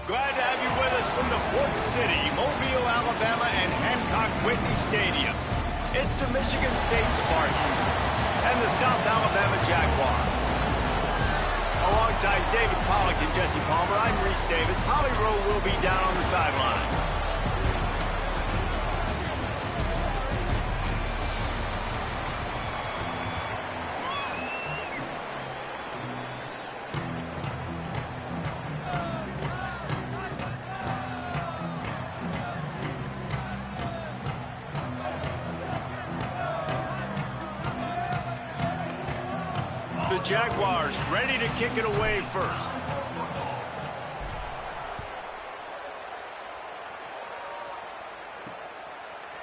Glad to have you with us from the Port City, Mobile, Alabama, and Hancock Whitney Stadium. It's the Michigan State Spartans and the South Alabama Jaguars. Alongside David Pollack and Jesse Palmer, I'm Reese Davis. Holly Rowe will be down on the sideline. The Jaguars ready to kick it away first.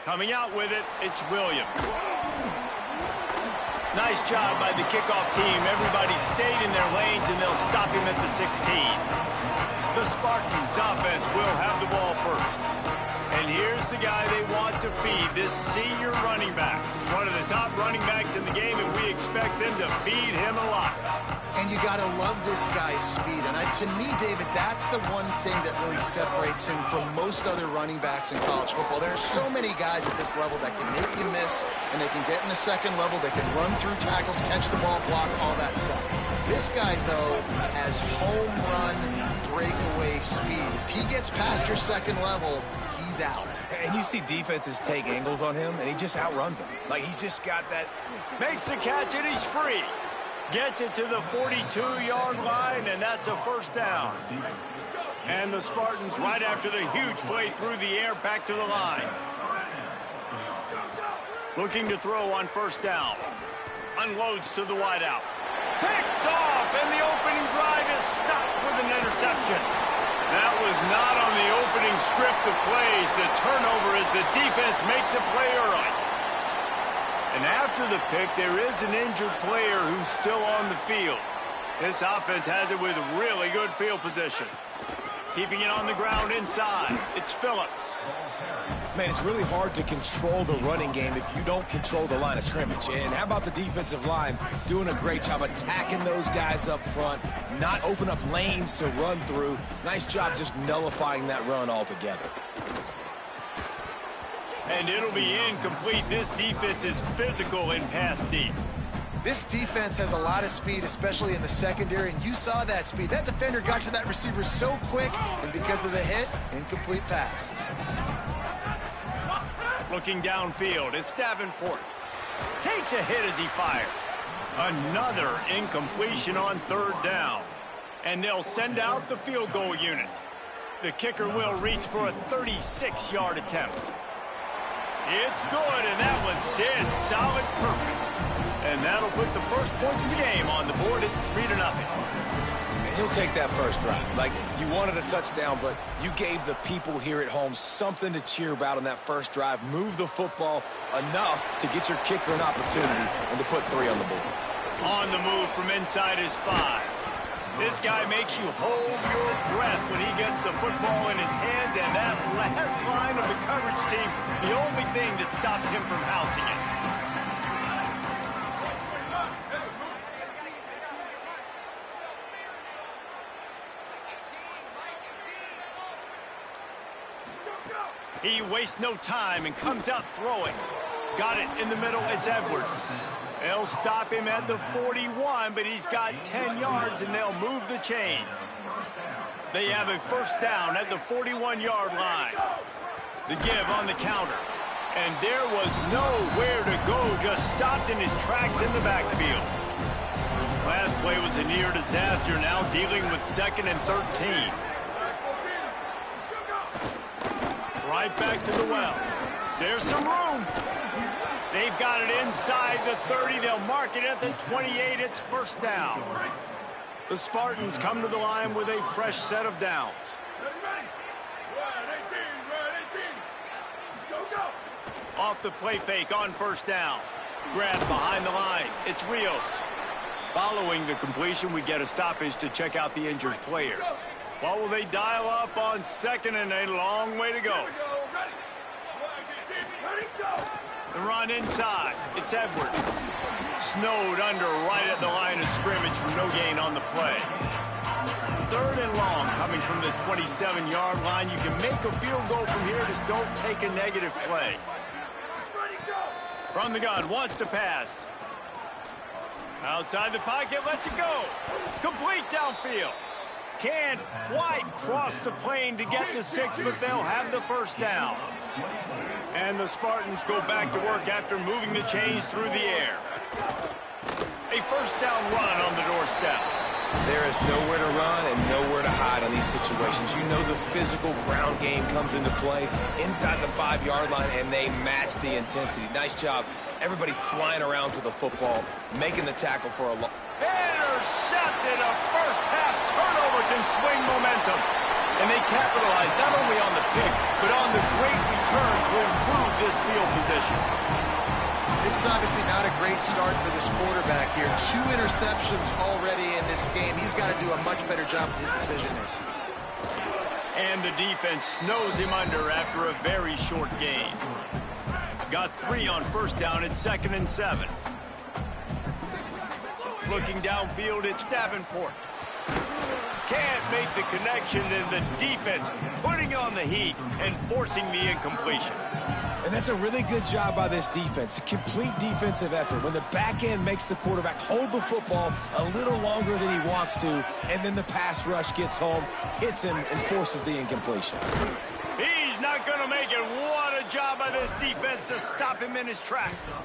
Coming out with it, it's Williams. Nice job by the kickoff team. Everybody stayed in their lanes, and they'll stop him at the 16. The Spartans offense will have the ball first. And here's the guy they want to feed, this senior running back. One of the top running backs in the game, and we expect them to feed him a lot. And you got to love this guy's speed. And to me, David, that's the one thing that really separates him from most other running backs in college football. There are so many guys at this level that can make you miss, and they can get in the second level. They can run through tackles, catch the ball, block, all that stuff. This guy, though, has home run breakaway speed. If he gets past your second level, he's out. And you see defenses take angles on him, and he just outruns them. Like, he's just got that. Makes the catch, and he's free. Gets it to the 42-yard line, and that's a first down. And the Spartans, right after the huge play through the air, back to the line. Looking to throw on first down. Unloads to the wideout. Picked off, and the opening drive is stopped with an interception. That was not on the opening script of plays. The turnover as the defense makes a play early. And after the pick, there is an injured player who's still on the field. This offense has it with really good field position. Keeping it on the ground inside. It's Phillips. Man, it's really hard to control the running game if you don't control the line of scrimmage. And how about the defensive line doing a great job attacking those guys up front, not open up lanes to run through. Nice job just nullifying that run altogether. And it'll be incomplete. This defense is physical in pass deep. This defense has a lot of speed, especially in the secondary, and you saw that speed. That defender got to that receiver so quick, and because of the hit, incomplete pass. Looking downfield, it's Davenport. Takes a hit as he fires. Another incompletion on third down. And they'll send out the field goal unit. The kicker will reach for a 36-yard attempt. It's good, and that was dead solid perfect. And that'll put the first points of the game on the board. It's 3-0. And he'll take that first drive. Like, you wanted a touchdown, but you gave the people here at home something to cheer about on that first drive. Move the football enough to get your kicker an opportunity and to put 3 on the board. On the move from inside his 5. This guy makes you hold your breath when he gets the football in his hands, and that last line of the coverage team, the only thing that stopped him from housing it. He wastes no time and comes out throwing. Got it in the middle, it's Edwards. They'll stop him at the 41, but he's got 10 yards, and they'll move the chains. They have a first down at the 41-yard line. The give on the counter. And there was nowhere to go, just stopped in his tracks in the backfield. Last play was a near disaster, now dealing with 2nd and 13. Right back to the well. There's some room. They've got it inside the 30. They'll mark it at the 28. It's first down. The Spartans come to the line with a fresh set of downs. Off the play fake on first down. Grab behind the line. It's Rios. Following the completion, we get a stoppage to check out the injured player. What will they dial up on 2nd and a long way to go? The run inside. It's Edwards. Snowed under right at the line of scrimmage from no gain on the play. 3rd and long coming coming from the 27-yard line. You can make a field goal from here. Just don't take a negative play. From the gun, wants to pass. Outside the pocket, lets it go. Complete downfield. Can't quite cross the plane to get the 6, but they'll have the first down. And the Spartans go back to work after moving the chains through the air. A first down run on the doorstep. There is nowhere to run and nowhere to hide on these situations. You know the physical ground game comes into play inside the 5-yard line, and they match the intensity. Nice job. Everybody flying around to the football, making the tackle for a long. Intercepted. A first-half turnover can swing momentum. And they capitalize not only on the pick, but on the great return to improve this field position. This is obviously not a great start for this quarterback here. 2 interceptions already in this game. He's got to do a much better job with his decision-making. And the defense snows him under after a very short gain. Got 3 on first down. It's 2nd and 7. Looking downfield, it's Davenport. Can't make the connection, and the defense putting on the heat and forcing the incompletion. And that's a really good job by this defense. A complete defensive effort. When the back end makes the quarterback hold the football a little longer than he wants to, and then the pass rush gets home, hits him, and forces the incompletion. He's not going to make it. What a job by this defense to stop him in his tracks.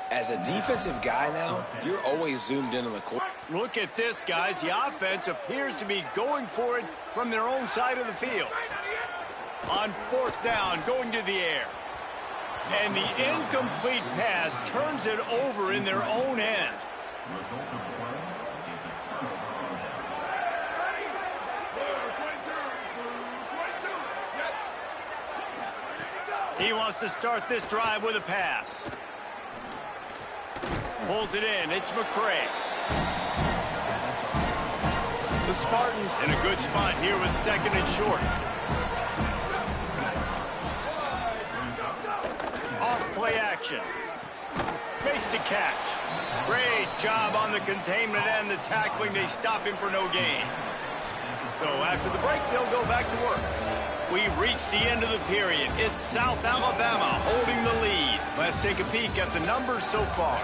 As a defensive guy now, you're always zoomed in on the court. Look at this, guys. The offense appears to be going for it from their own side of the field. On 4th down, going to the air. And the incomplete pass turns it over in their own end. He wants to start this drive with a pass. Pulls it in. It's McCray. The Spartans in a good spot here with 2nd and short. Off-play action. Makes the catch. Great job on the containment and the tackling. They stop him for no gain. So after the break, they'll go back to work. We've reached the end of the period. It's South Alabama holding the lead. Let's take a peek at the numbers so far.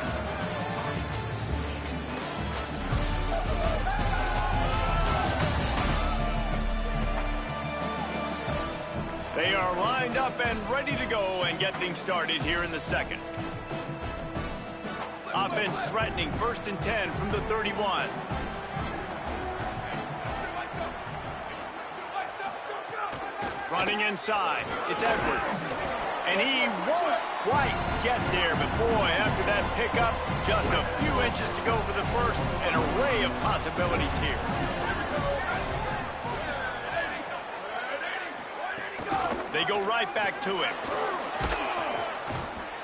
They are lined up and ready to go and get things started here in the 2nd. Offense threatening, 1st and 10 from the 31. Running inside, it's Edwards. And he won't quite get there, but boy, after that pickup, just a few inches to go for the first. An array of possibilities here. They go right back to him.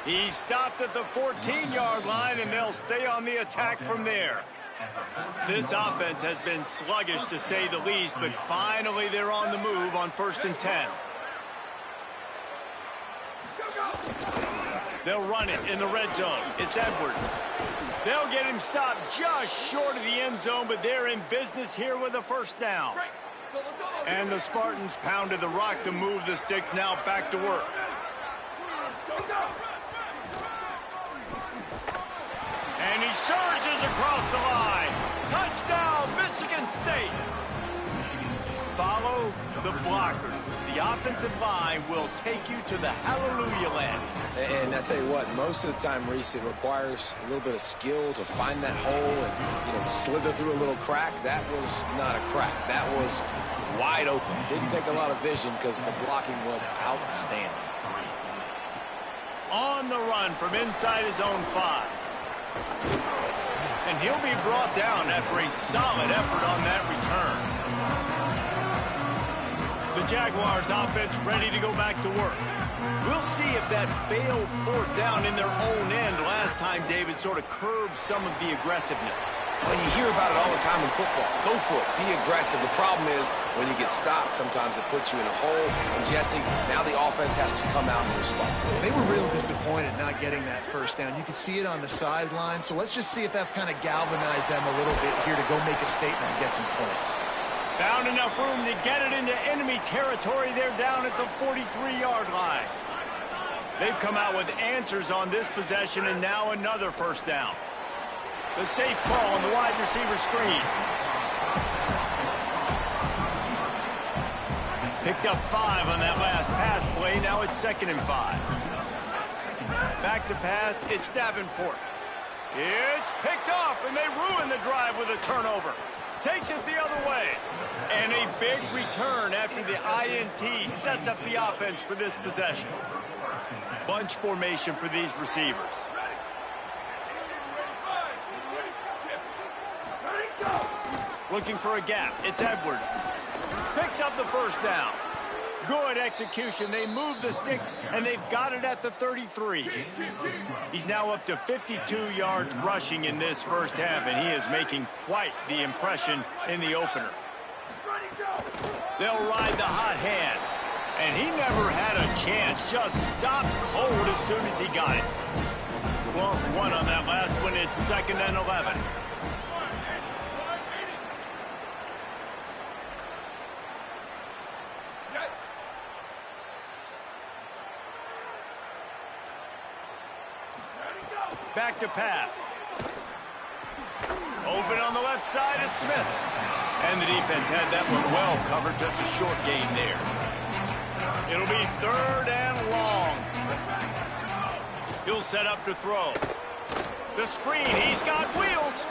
He stopped at the 14-yard line, and they'll stay on the attack from there. This offense has been sluggish, to say the least, but finally they're on the move on 1st and 10. They'll run it in the red zone. It's Edwards. They'll get him stopped just short of the end zone, but they're in business here with a first down. And the Spartans pounded the rock to move the sticks. Now back to work. And he surges across the line. Touchdown, Michigan State. Follow the blockers. The offensive line will take you to the hallelujah land. And I tell you what, most of the time, Reese, it requires a little bit of skill to find that hole and, slither through a little crack. That was not a crack. That was wide open. Didn't take a lot of vision because the blocking was outstanding. On the run from inside his own 5. And he'll be brought down after a solid effort on that return. The Jaguars offense ready to go back to work. We'll see if that failed 4th down in their own end last time, David, sort of curbed some of the aggressiveness. Well, you hear about it all the time in football. Go for it. Be aggressive. The problem is when you get stopped, sometimes it puts you in a hole. And, Jesse, now the offense has to come out and respond. They were real disappointed not getting that first down. You could see it on the sideline. So let's just see if that's kind of galvanized them a little bit here to go make a statement and get some points. Found enough room to get it into enemy territory. They're down at the 43-yard line. They've come out with answers on this possession, and now another first down. The safe call on the wide receiver screen. Picked up 5 on that last pass play. Now it's 2nd and 5. Back to pass. It's Davenport. It's picked off, and they ruin the drive with a turnover. Takes it the other way. And a big return after the INT sets up the offense for this possession. Bunch formation for these receivers. Looking for a gap. It's Edwards. Picks up the first down. Good execution. They move the sticks, and they've got it at the 33. He's now up to 52 yards rushing in this first half, and he is making quite the impression in the opener. They'll ride the hot hand, and he never had a chance. Just stopped cold as soon as he got it. Lost 1 on that last one. It's 2nd and 11. Back to pass. Open on the left side is Smith. And the defense had that one well covered. Just a short gain there. It'll be 3rd and long. He'll set up to throw. The screen. He's got wheels.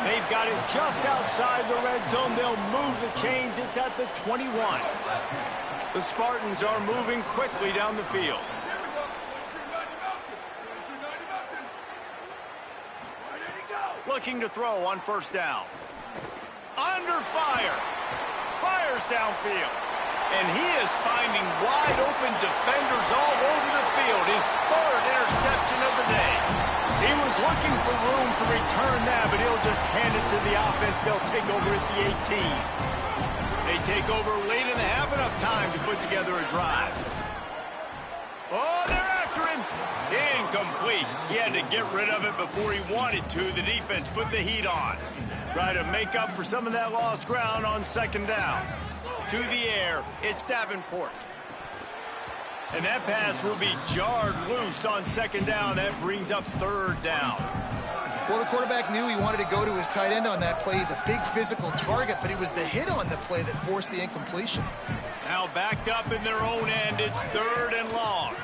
They've got it just outside the red zone. They'll move the chains. It's at the 21. The Spartans are moving quickly down the field. Looking to throw on first down. Under fire. Fires downfield. And he is finding wide open defenders all over the field. His 3rd interception of the day. He was looking for room to return that, but he'll just hand it to the offense. They'll take over at the 18. They take over late in the half, enough time to put together a drive. Oh, they're after him. Incomplete. He had to get rid of it before he wanted to. The defense put the heat on. Try to make up for some of that lost ground on 2nd down. To the air, it's Davenport. And that pass will be jarred loose on 2nd down. That brings up 3rd down. Well, the quarterback knew he wanted to go to his tight end on that play. He's a big physical target, but it was the hit on the play that forced the incompletion. Now backed up in their own end. It's 3rd and long.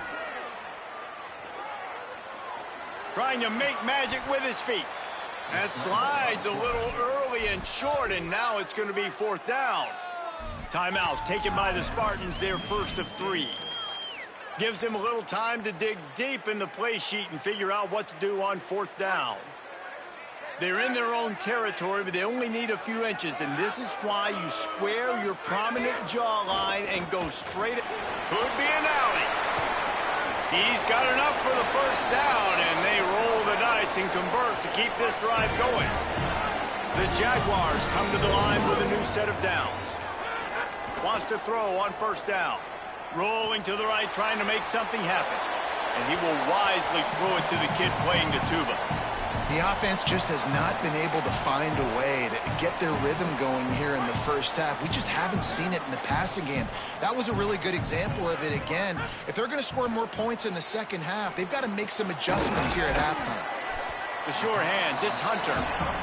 Trying to make magic with his feet. That slides a little early and short, and now it's going to be 4th down. Timeout taken by the Spartans, their 1st of 3. Gives them a little time to dig deep in the play sheet and figure out what to do on 4th down. They're in their own territory, but they only need a few inches, and this is why you square your prominent jawline and go straight. Could be an alley. He's got enough for the first down, and they roll the dice and convert to keep this drive going. The Jaguars come to the line with a new set of downs. Wants to throw on first down. Rolling to the right, trying to make something happen. And he will wisely throw it to the kid playing the tuba. The offense just has not been able to find a way to get their rhythm going here in the first half. We just haven't seen it in the passing game. That was a really good example of it again. If they're going to score more points in the second half, they've got to make some adjustments here at halftime. The sure hands, it's Hunter.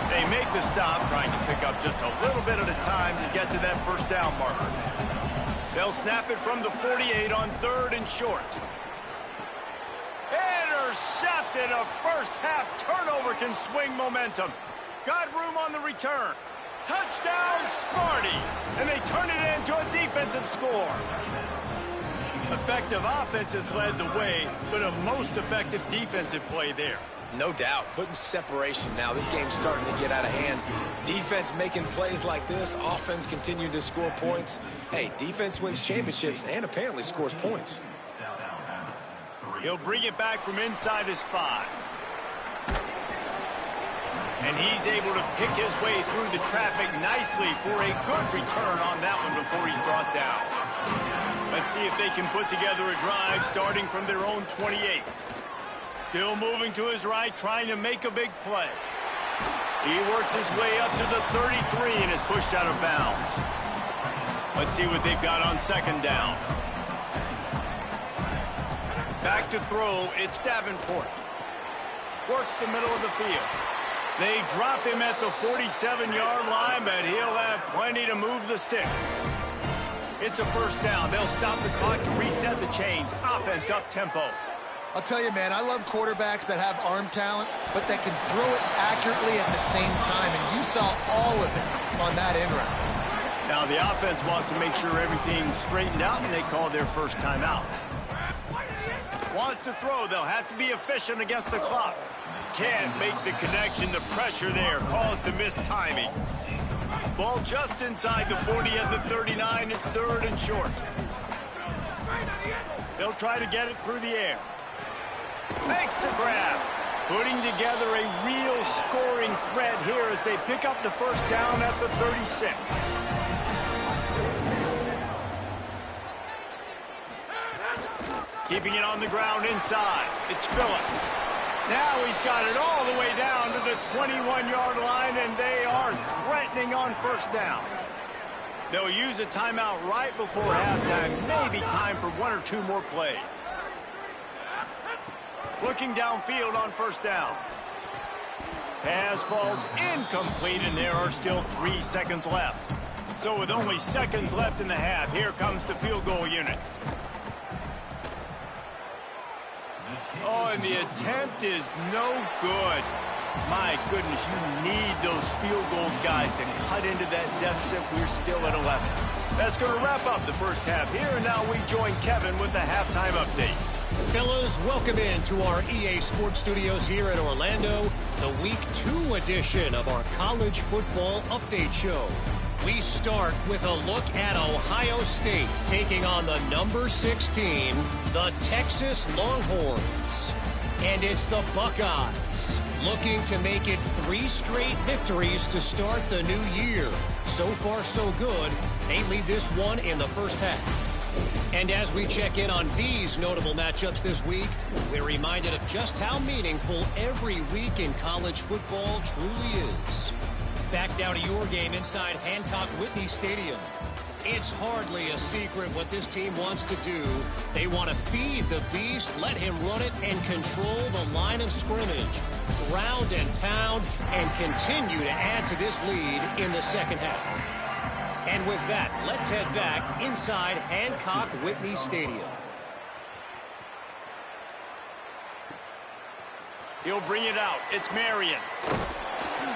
They make the stop, trying to pick up just a little bit at a time to get to that first down marker. They'll snap it from the 48 on 3rd and short. Intercepted. A first-half turnover can swing momentum. Got room on the return. Touchdown, Sparty. And they turn it into a defensive score. Effective offenses led the way, but a most effective defensive play there. No doubt, putting separation now. This game's starting to get out of hand. Defense making plays like this. Offense continuing to score points. Hey, defense wins championships and apparently scores points. He'll bring it back from inside his 5. And he's able to pick his way through the traffic nicely for a good return on that one before he's brought down. Let's see if they can put together a drive starting from their own 28. Still moving to his right, trying to make a big play. He works his way up to the 33 and is pushed out of bounds. Let's see what they've got on second down. Back to throw, it's Davenport. Works the middle of the field. They drop him at the 47-yard line, but he'll have plenty to move the sticks. It's a first down. They'll stop the clock to reset the chains. Offense up tempo. I'll tell you, man, I love quarterbacks that have arm talent, but that can throw it accurately at the same time, and you saw all of it on that end route. Now the offense wants to make sure everything's straightened out, and they call their first timeout. Wants to throw, they'll have to be efficient against the clock. Can't make the connection, the pressure there caused the missed timing. Ball just inside the 40 at the 39, it's third and short. They'll try to get it through the air. Makes the grab. Putting together a real scoring threat here as they pick up the first down at the 36. Keeping it on the ground inside. It's Phillips. Now he's got it all the way down to the 21-yard line, and they are threatening on first down. They'll use a timeout right before halftime. Maybe time for one or two more plays. Looking downfield on first down. Pass falls incomplete, and there are still 3 seconds left. So with only seconds left in the half, here comes the field goal unit. Oh, and the attempt is no good. My goodness, you need those field goals, guys, to cut into that deficit. We're still at 11. That's going to wrap up the first half here, and now we join Kevin with the halftime update. Fellas, welcome into our EA Sports Studios here in Orlando, the Week 2 edition of our College Football Update Show. We start with a look at Ohio State taking on the number 16, the Texas Longhorns. And it's the Buckeyes looking to make it 3 straight victories to start the new year. So far, so good. They lead this one in the first half. And as we check in on these notable matchups this week, we're reminded of just how meaningful every week in college football truly is. Back down to your game inside Hancock-Whitney Stadium. It's hardly a secret what this team wants to do. They want to feed the beast, let him run it, and control the line of scrimmage. Ground and pound, and continue to add to this lead in the second half. And with that, let's head back inside Hancock-Whitney Stadium. He'll bring it out. It's Marion.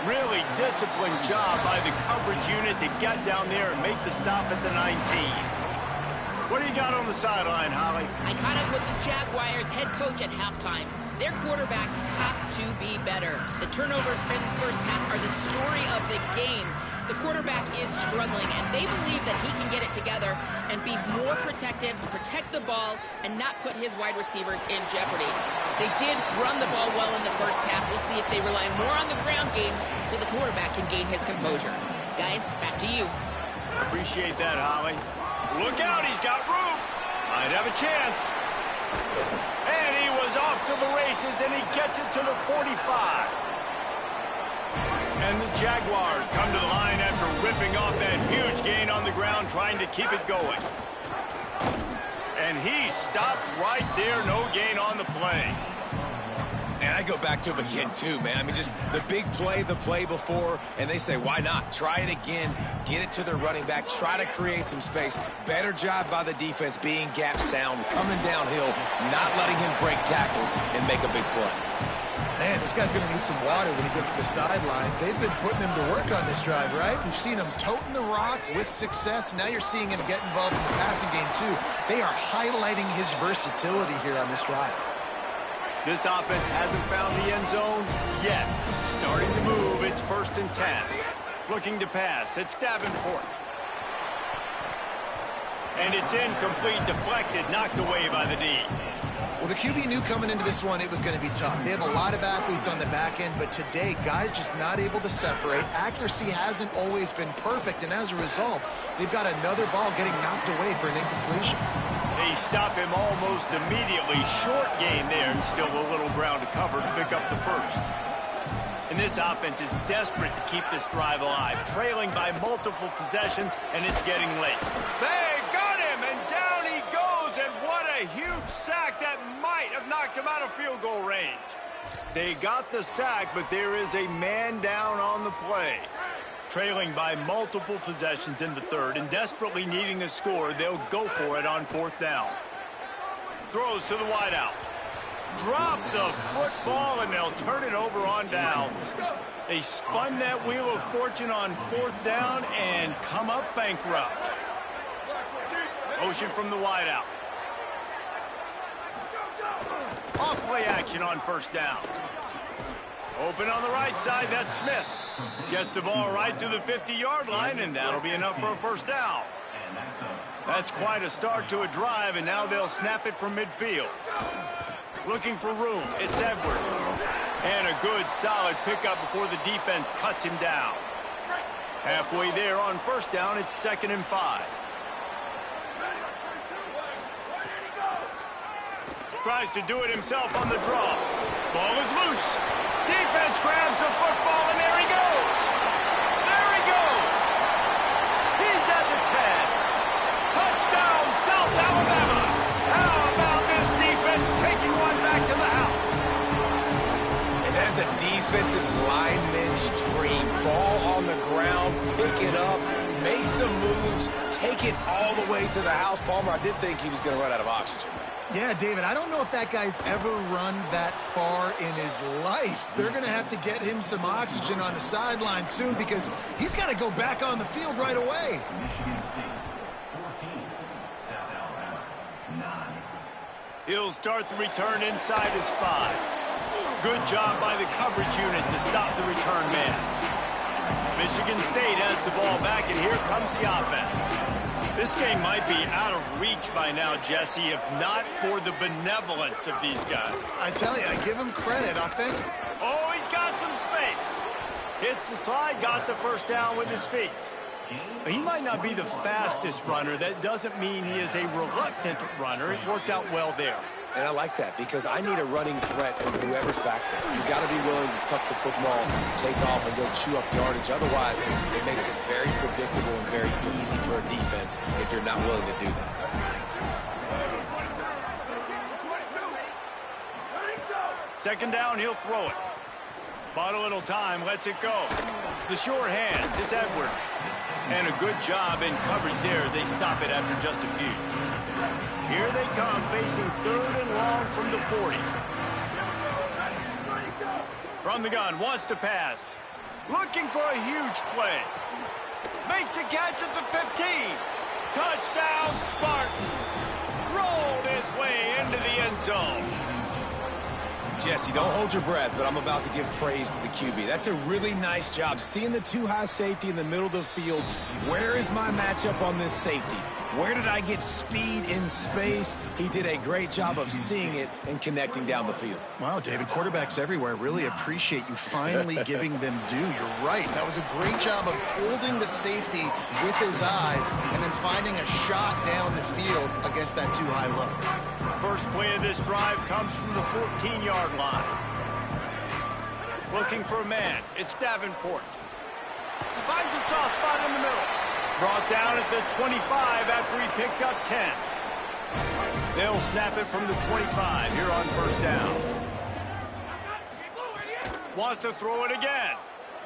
Really disciplined job by the coverage unit to get down there and make the stop at the 19. What do you got on the sideline, Holly? I caught up with the Jaguars head coach at halftime. Their quarterback has to be better. The turnovers in the first half are the story of the game. The quarterback is struggling, and they believe that he can get it together and be more protective, protect the ball, and not put his wide receivers in jeopardy. They did run the ball well in the first half. We'll see if they rely more on the ground game so the quarterback can gain his composure. Guys, back to you. Appreciate that, Holly. Look out, he's got room. Might have a chance. And he was off to the races, and he gets it to the 45. And the Jaguars come to the line after ripping off that huge gain on the ground, trying to keep it going. And he stopped right there, no gain on the play. And I go back to him again, too, man. I mean, just the big play, the play before, and they say, why not? Try it again, get it to their running back, try to create some space. Better job by the defense being gap sound, coming downhill, not letting him break tackles and make a big play. Man, this guy's going to need some water when he gets to the sidelines. They've been putting him to work on this drive, right? We've seen him toting the rock with success. Now you're seeing him get involved in the passing game, too. They are highlighting his versatility here on this drive. This offense hasn't found the end zone yet. Starting to move, it's 1st and 10. Looking to pass, it's Davenport. And it's incomplete, deflected, knocked away by the D. Well, the QB knew coming into this one it was going to be tough. They have a lot of athletes on the back end, but today, guys just not able to separate. Accuracy hasn't always been perfect, and as a result, they've got another ball getting knocked away for an incompletion. They stop him almost immediately. Short gain there, and still a little ground to cover to pick up the first. And this offense is desperate to keep this drive alive, trailing by multiple possessions, and it's getting late. They got him, and down he goes, and what a huge sack that might have knocked him out of field goal range. They got the sack, but there is a man down on the play. Trailing by multiple possessions in the third and desperately needing a score, they'll go for it on fourth down. Throws to the wideout. Drop the football, and they'll turn it over on downs. They spun that wheel of fortune on fourth down and come up bankrupt. Motion from the wideout. Off play action on first down. Open on the right side, that's Smith. Gets the ball right to the 50-yard line, and that'll be enough for a first down. That's quite a start to a drive, and now they'll snap it from midfield. Looking for room, it's Edwards. And a good, solid pickup before the defense cuts him down. Halfway there on first down, it's 2nd and 5. Tries to do it himself on the draw. Ball is loose. Defense grabs the football, and there he goes. There he goes. He's at the 10. Touchdown, South Alabama. How about this defense taking one back to the house? And that is a defensive lineman's dream. Ball on the ground, pick it up, make some moves, take it all the way to the house. Palmer, I did think he was going to run out of oxygen. Yeah, David, I don't know if that guy's ever run that far in his life. They're going to have to get him some oxygen on the sideline soon because he's got to go back on the field right away. He'll start the return inside his 5. Good job by the coverage unit to stop the return man. Michigan State has the ball back, and here comes the offense. This game might be out of reach by now, Jesse, if not for the benevolence of these guys. I tell you, I give him credit. Offensive. Oh, he's got some space. Hits the slide, got the first down with his feet. He might not be the fastest runner. That doesn't mean he is a reluctant runner. It worked out well there. And I like that because I need a running threat from whoever's back there. You got to be willing to tuck the football, take off, and go chew up yardage. Otherwise, it makes it very predictable and very easy for a defense if you're not willing to do that. Second down, he'll throw it. Bought a little time, lets it go. The sure hands, it's Edwards. And a good job in coverage there as they stop it after just a few. Here they come, facing 3rd and long from the 40. From the gun, wants to pass. Looking for a huge play. Makes a catch at the 15. Touchdown, Spartan. Rolled his way into the end zone. Jesse, don't hold your breath, but I'm about to give praise to the QB. That's a really nice job. Seeing the two high safety in the middle of the field. Where is my matchup on this safety? Where did I get speed in space? He did a great job of seeing it and connecting down the field. Wow, David, quarterbacks everywhere really appreciate you finally giving them due. You're right. That was a great job of holding the safety with his eyes and then finding a shot down the field against that too high look. First play of this drive comes from the 14-yard line. Looking for a man. It's Davenport. Finds a soft spot in the middle. Brought down at the 25 after he picked up 10. They'll snap it from the 25 here on first down. Wants to throw it again.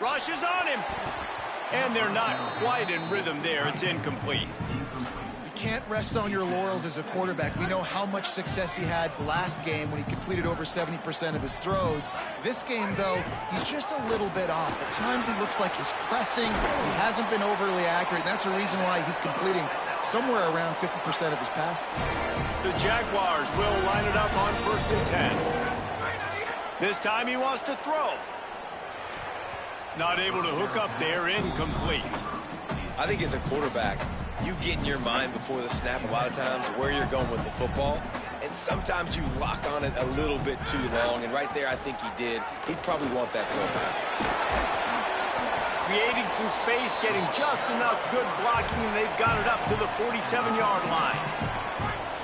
Rushes on him. And they're not quite in rhythm there. It's incomplete. Can't rest on your laurels as a quarterback. We know how much success he had last game when he completed over 70% of his throws. This game, though, he's just a little bit off. At times he looks like he's pressing. He hasn't been overly accurate. That's the reason why he's completing somewhere around 50% of his passes. The Jaguars will line it up on 1st and 10. This time he wants to throw. Not able to hook up there, incomplete. I think as a quarterback, you get in your mind before the snap a lot of times where you're going with the football, and sometimes you lock on it a little bit too long, and right there I think he did. He'd probably want that throw back. Creating some space, getting just enough good blocking, and they've got it up to the 47-yard line.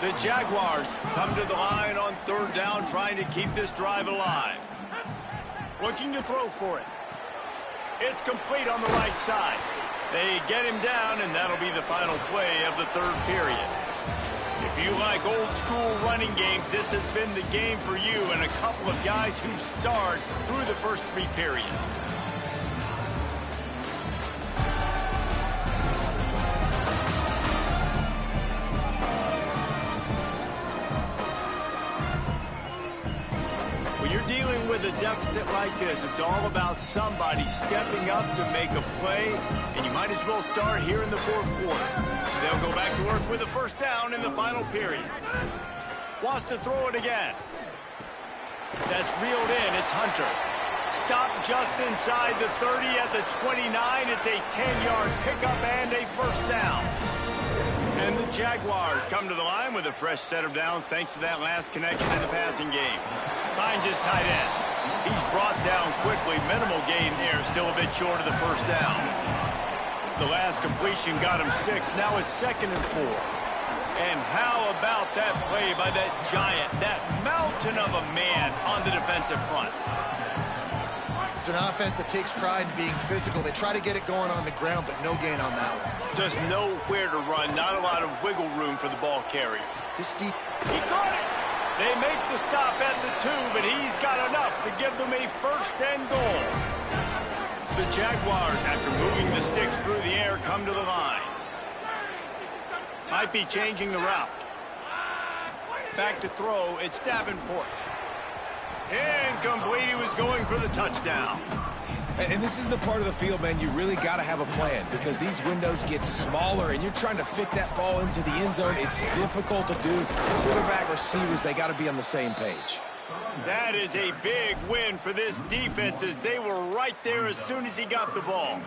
The Jaguars come to the line on 3rd down, trying to keep this drive alive. looking to throw for it. It's complete on the right side. They get him down, and that'll be the final play of the third period. If you like old-school running games, this has been the game for you and a couple of guys who starred through the first 3 periods. When you're dealing with a deficit like this, it's all about somebody stepping up to make a play, and you might as well start here in the fourth quarter. They'll go back to work with a first down in the final period. Wants to throw it again. That's reeled in. It's Hunter. Stop just inside the 30 at the 29. It's a 10-yard pickup and a first down. And the Jaguars come to the line with a fresh set of downs thanks to that last connection in the passing game. Finds his tight end. He's brought down quickly. Minimal gain there. Still a bit short of the first down. The last completion got him 6. Now it's 2nd and 4. And how about that play by that giant, that mountain of a man on the defensive front? It's an offense that takes pride in being physical. They try to get it going on the ground, but no gain on that one. Just nowhere to run. Not a lot of wiggle room for the ball carrier. He caught it. They make the stop at the 2, but he's got enough to give them a first and goal. The Jaguars, after moving the sticks through the air, come to the line. Might be changing the route. Back to throw, it's Davenport. Incomplete, he was going for the touchdown. And this is the part of the field, man, you really got to have a plan because these windows get smaller and you're trying to fit that ball into the end zone. It's difficult to do. Quarterback, receivers, they got to be on the same page. That is a big win for this defense as they were right there as soon as he got the ball.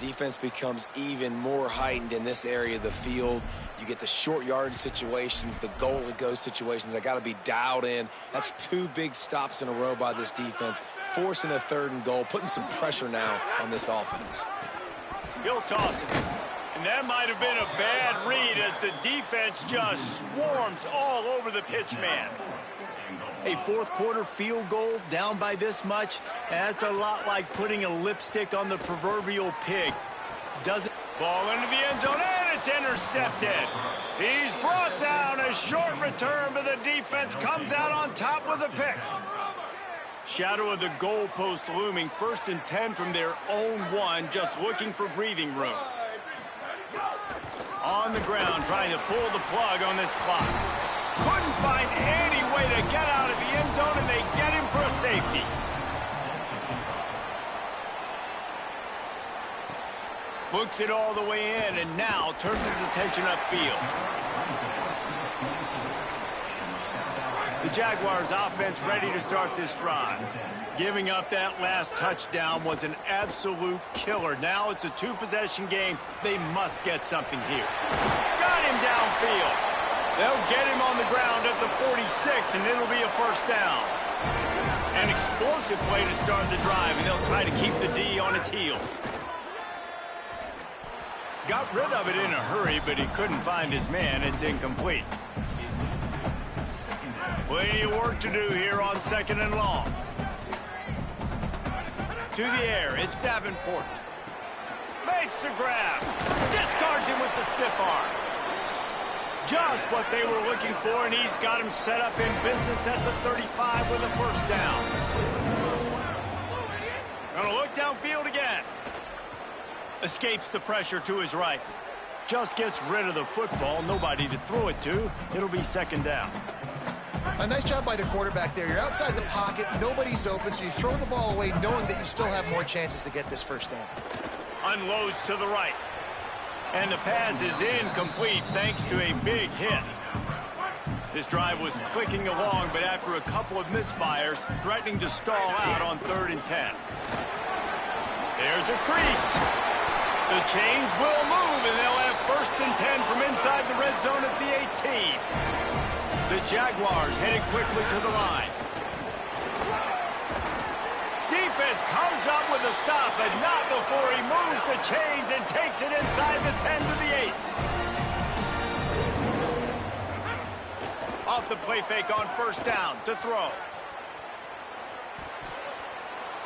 Defense becomes even more heightened in this area of the field. You get the short yardage situations, the goal-to-go situations. They got to be dialed in. That's 2 big stops in a row by this defense, forcing a 3rd and goal, putting some pressure now on this offense. He'll toss it. And that might have been a bad read as the defense just swarms all over the pitch man. A fourth quarter field goal down by this much, that's a lot like putting a lipstick on the proverbial pig. Ball into the end zone, and it's intercepted. He's brought down, a short return, but the defense comes out on top with a pick. Shadow of the goalpost looming, 1st and 10 from their own 1, just looking for breathing room. On the ground, trying to pull the plug on this clock. Couldn't find any way to get out of the end zone, and they get him for a safety. Books it all the way in, and now turns his attention upfield. The Jaguars' offense ready to start this drive. Giving up that last touchdown was an absolute killer. Now it's a 2-possession game. They must get something here. Got him downfield. They'll get him on the ground at the 46, and it'll be a first down. An explosive play to start the drive, and they'll try to keep the D on its heels. Got rid of it in a hurry, but he couldn't find his man. It's incomplete. Plenty of work to do here on 2nd and long. To the air, it's Davenport. Makes the grab. Discards him with the stiff arm. Just what they were looking for, and he's got him set up in business at the 35 with a first down. Gonna look downfield again. Escapes the pressure to his right. Just gets rid of the football. Nobody to throw it to. It'll be 2nd down. A nice job by the quarterback there. You're outside the pocket. Nobody's open, so you throw the ball away knowing that you still have more chances to get this first down. Unloads to the right. And the pass is incomplete thanks to a big hit. This drive was clicking along, but after a couple of misfires, threatening to stall out on 3rd and 10. There's a crease. The chains will move, and they'll have 1st and 10 from inside the red zone at the 18. The Jaguars headed quickly to the line. Defense comes up with a stop, but not before he moves the chains and takes it inside the 10 to the 8. Off the play fake on 1st down to throw.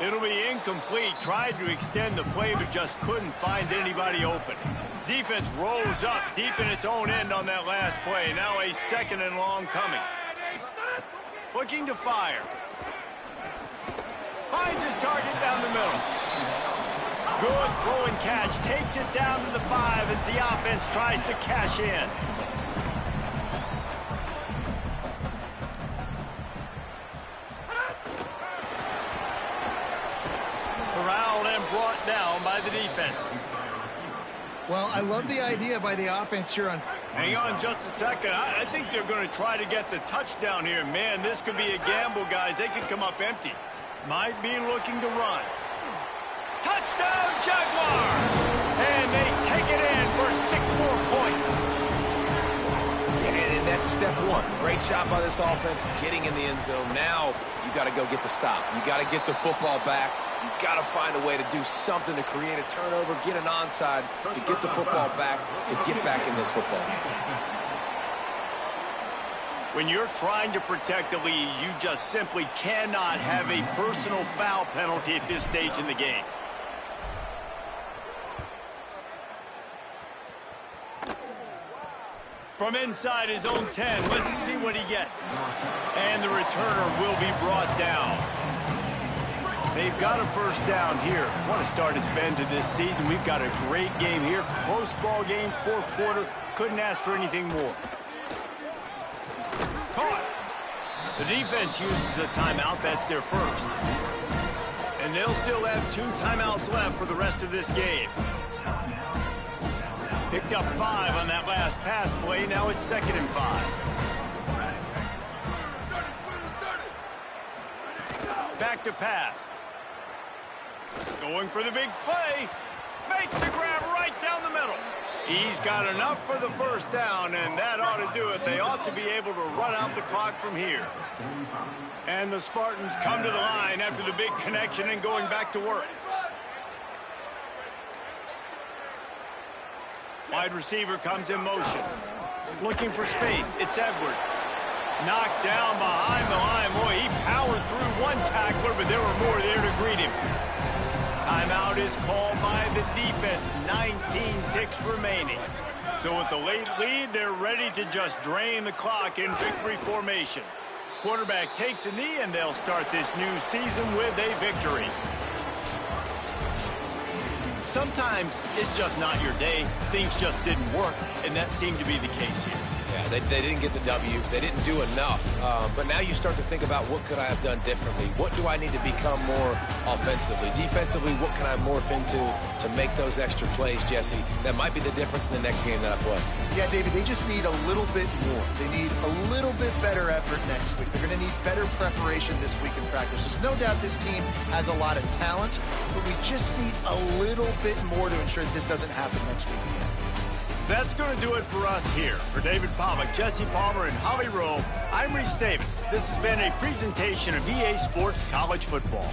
It'll be incomplete. Tried to extend the play, but just couldn't find anybody open. Defense rolls up deep in its own end on that last play. Now a 2nd and long coming. Looking to fire. Finds his target down the middle. Good throw and catch. Takes it down to the 5 as the offense tries to cash in. Corralled and brought down by the defense. Well, I love the idea by the offense here on. Hang on just a second. I think they're going to try to get the touchdown here. Man, this could be a gamble, guys. They could come up empty. Might be looking to run. Touchdown, Jaguars! And they take it in for 6 more points. And that's step 1. Great job by this offense getting in the end zone. Now you got to go get the stop. You got to get the football back. You got to find a way to do something to create a turnover, get an onside, to get the football back, to get back in this football game. When you're trying to protect the lead, you just simply cannot have a personal foul penalty at this stage in the game. From inside his own 10, let's see what he gets. And the returner will be brought down. They've got a 1st down here. What a start it's been to this season. We've got a great game here. Close ball game, 4th quarter. Couldn't ask for anything more. Caught. The defense uses a timeout. That's their 1st. And they'll still have 2 timeouts left for the rest of this game. Picked up 5 on that last pass play. Now it's 2nd and 5. Back to pass. Going for the big play. Makes the grab right down the middle. He's got enough for the 1st down, and that ought to do it. They ought to be able to run out the clock from here. And the Spartans come to the line after the big connection and going back to work. Wide receiver comes in motion. Looking for space. It's Edwards. Knocked down behind the line. Boy, he powered through one tackler, but there were more there to greet him. Timeout is called by the defense. 19 ticks remaining. So with the late lead, they're ready to just drain the clock in victory formation. Quarterback takes a knee, and they'll start this new season with a victory. Sometimes it's just not your day. Things just didn't work, and that seemed to be the case here. Yeah, they didn't get the W. They didn't do enough. But now you start to think about what could I have done differently? What do I need to become more offensively? Defensively, what can I morph into to make those extra plays, Jesse? That might be the difference in the next game that I play. Yeah, David, they just need a little bit more. They need a little bit better effort next week. They're going to need better preparation this week in practice. There's no doubt this team has a lot of talent, but we just need a little bit more to ensure that this doesn't happen next week again. That's going to do it for us here. For David Pollack, Jesse Palmer, and Holly Rowe, I'm Reese Davis. This has been a presentation of EA Sports College Football.